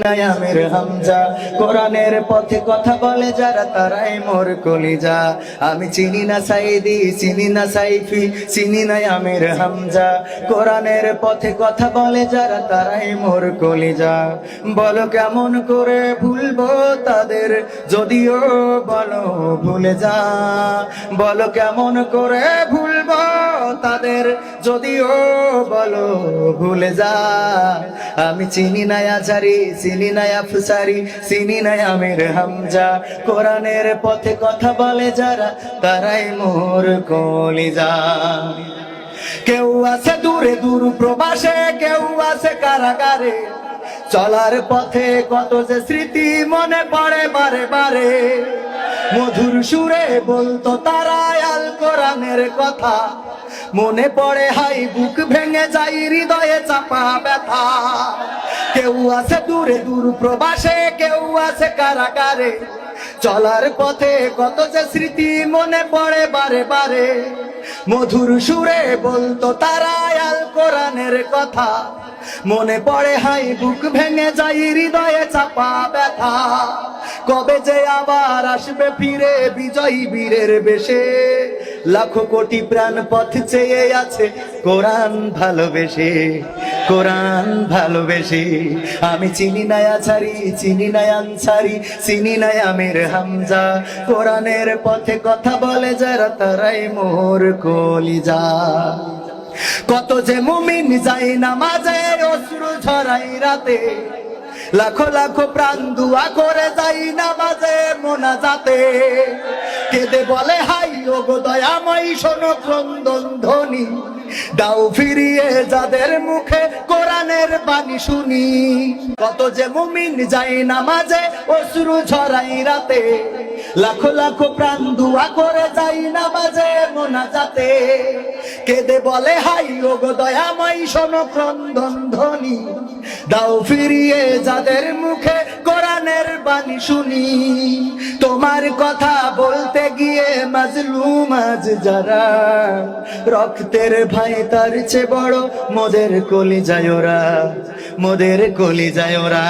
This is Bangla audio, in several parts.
নাই আমির হামজা, কোরআনের পথে কথা বলে যারা তারাই মোর কলিজা। আমি চিনি না সাইদি, চিনি না সাইফি, চিনি নাই আমির হামজা, কোরআনের পথে কথা বলে যারা তারাই মোর কলিজা। বলো কেমন করে ভুলবো তাদের, যদিও বলো ভুলে যা। বলো কেমন করে ভুলবো তাদের, যদিও বলো ভুলে যা। আমি চিনি না আজারি, চিনি না আফসারি, চিনি না আমির হামজা, কোরআনের পথে কথা বলে যারা তারাই মোর কলিজা। কেউ আছে দূরে দূর প্রবাসে, কেউ আছে কারাগারে, চলার পথে কত যে স্মৃতি মনে পড়ে বারে বারে। মধুর সুরে বলতো তারা আল কোরআনের কথা, মনে পড়ে হাই বুক ভেঙে যাই হৃদয়ে চাপা ব্যথা। কেউ আছে দূরে দূর প্রবাসে, কেউ আছে কারাগারে, চলার পথে কত যে স্মৃতি মনে পড়ে বারে বারে। মধুর সুরে বলতো তারা আল কোরআনের কথা, মনে পড়ে হাই বুক ভেঙে যাই হৃদয়ে চাপা ব্যথা। কবে যে আবার আসবে ফিরে বিজয়ী বীরের বেশে, লাখো কোটি প্রাণ পথ চেয়ে আছে কোরআন ভালোবেসে, কোরআন ভালোবেসে। আমি চিনি না আছারি, চিনি না আনসারি, চিনি না আমির হামজা, কোরআনের পথে কথা বলে যারা তারাই মোর কলিজা। কত যে মুমিন যায় নামাজে অশ্রু ঝরাই রাতে, লাখো লাখো প্রাণ দুয়া করে যাই নামাজে মোনাজাতে। কেঁদে বলে হাই ওগো দয়াময় শোনো ক্রন্দন ধ্বনি, দাও ফিরিয়ে যাদের মুখে কোরআনের বাণী শুনি। কত যে মুমিন যায় নামাজে অশ্রু ঝরাই রাতে, লাখো লাখো প্রাণ দুয়া করে যাই নামাজে মোনাজাতে। কেঁদে বলে হাই ওগো দয়াময় শোনো ক্রন্দন ধ্বনি, দাও ফিরিয়ে যাদের মুখে কোরআনের বাণী শুনি। তোমার কথা বলতে গিয়ে মাজলুম আজ যারা, রক্তের ভাই তার চেয়ে বড় মোদের কলিজায় ওরা, মোদের কলিজায় ওরা।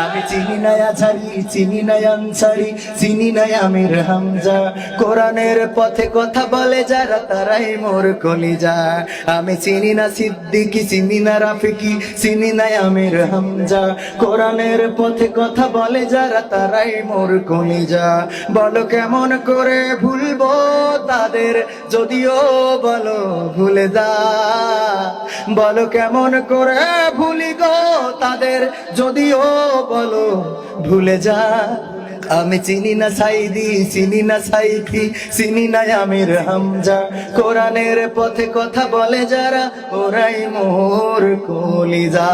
আমি চিনি না আছারি, চিনি না আনসারি, চিনি না আমির হামজা, কোরআনের পথে কথা বলে যারা তারাই মোর কলিজা। আমি চিনি না সিদ্দিকি, চিনি না রাফিকি, চিনি না আমির হামজা, কোরআনের পথে কথা বলে যারা তারাই মোর কলিজা। বলো কেমন করে ভুলবো তাদের, যদিও বলো ভুলে যা। বলো কেমন করে ভুলি গো তাদের, যদিও বলো ভুলে যা। আমি চিনি না সাইদি, চিনি না সাইফি, চিনি না আমির হামজা, কোরআনের পথে কথা বলে যারা ওরাই মোর কলিজা।